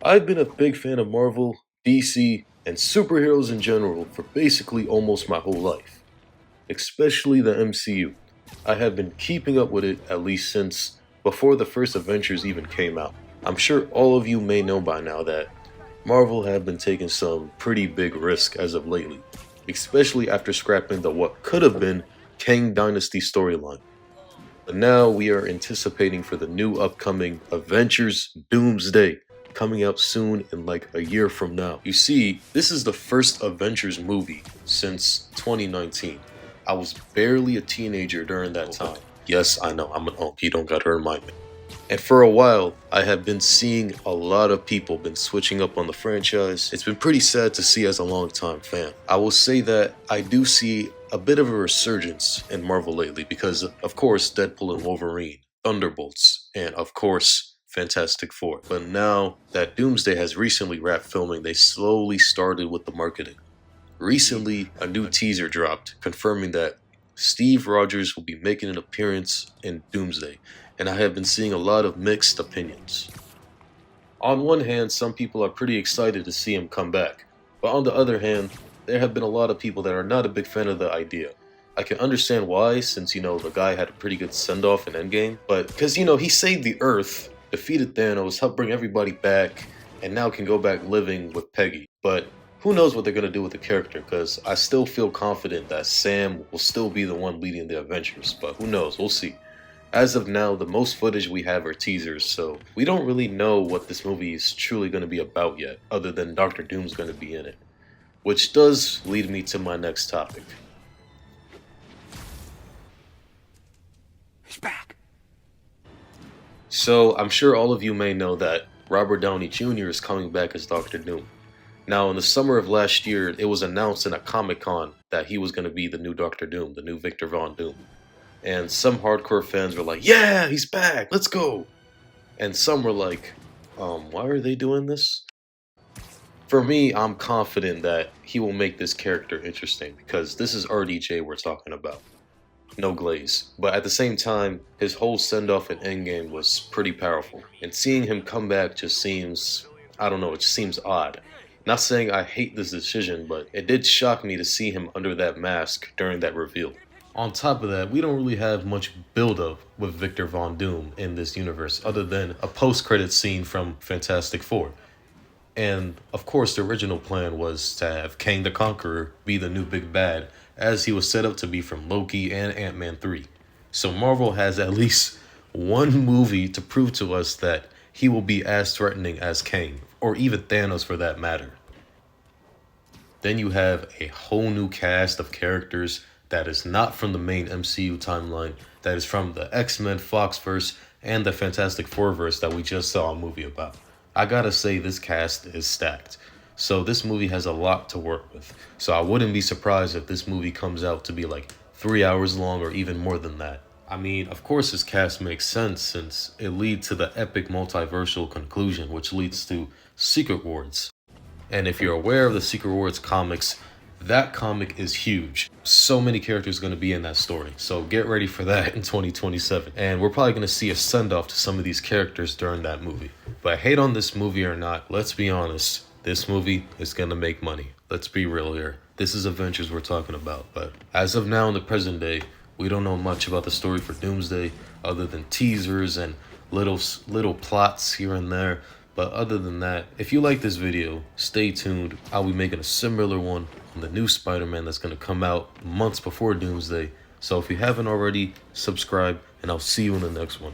I've been a big fan of Marvel, DC, and superheroes in general for basically almost my whole life, especially the MCU. I have been keeping up with it at least since before the first Avengers even came out. I'm sure all of you may know by now that Marvel have been taking some pretty big risks as of lately, especially after scrapping the what could have been Kang Dynasty storyline. But now we are anticipating for the new upcoming Avengers Doomsday coming out soon in like a year from now. You see, this is the first Avengers movie since 2019. I was barely a teenager during that time. Yes, I know, I'm an unk, you don't gotta remind me. And for a while, I have been seeing a lot of people been switching up on the franchise. It's been pretty sad to see as a longtime fan. I will say that I do see a bit of a resurgence in Marvel lately because, of course, Deadpool and Wolverine, Thunderbolts, and of course, Fantastic Four. But now that Doomsday has recently wrapped filming, they slowly started with the marketing. Recently, a new teaser dropped confirming that Steve Rogers will be making an appearance in Doomsday, and I have been seeing a lot of mixed opinions. On one hand, some people are pretty excited to see him come back, but on the other hand, there have been a lot of people that are not a big fan of the idea. I can understand why, since the guy had a pretty good send off in Endgame, but because he saved the Earth, defeated Thanos, helped bring everybody back, and now can go back living with Peggy. But who knows what they're going to do with the character, because I still feel confident that Sam will still be the one leading the Avengers, but who knows, we'll see. As of now, the most footage we have are teasers, so we don't really know what this movie is truly going to be about yet, other than Doctor Doom's going to be in it. Which does lead me to my next topic. He's back. So, I'm sure all of you may know that Robert Downey Jr. is coming back as Doctor Doom. Now, in the summer of last year, it was announced in a Comic-Con that he was going to be the new Doctor Doom, the new Victor Von Doom. And some hardcore fans were like, yeah, he's back, let's go! And some were like, why are they doing this? For me, I'm confident that he will make this character interesting, because this is RDJ we're talking about. No glaze. But at the same time, his whole send-off in Endgame was pretty powerful. And seeing him come back just seems, I don't know, it just seems odd. Not saying I hate this decision, but it did shock me to see him under that mask during that reveal. On top of that, we don't really have much build-up with Victor Von Doom in this universe other than a post-credit scene from Fantastic Four. And of course, the original plan was to have Kang the Conqueror be the new big bad, as he was set up to be from Loki and Ant-Man 3. So Marvel has at least one movie to prove to us that he will be as threatening as Kang, or even Thanos for that matter. Then you have a whole new cast of characters that is not from the main MCU timeline, that is from the X-Men Foxverse and the Fantastic Fourverse that we just saw a movie about. I gotta say, this cast is stacked. So this movie has a lot to work with. So I wouldn't be surprised if this movie comes out to be like 3 hours long or even more than that. I mean, of course this cast makes sense since it leads to the epic multiversal conclusion, which leads to Secret Wars. And if you're aware of the Secret Wars comics, that comic is huge. So many characters going to be in that story. So get ready for that in 2027. And we're probably going to see a send-off to some of these characters during that movie. But hate on this movie or not, let's be honest. This movie is going to make money. Let's be real here. This is Avengers we're talking about. But as of now in the present day, we don't know much about the story for Doomsday other than teasers and little plots here and there. But other than that, if you like this video, stay tuned. I'll be making a similar one on the new Spider-Man that's going to come out months before Doomsday. So if you haven't already, subscribe, and I'll see you in the next one.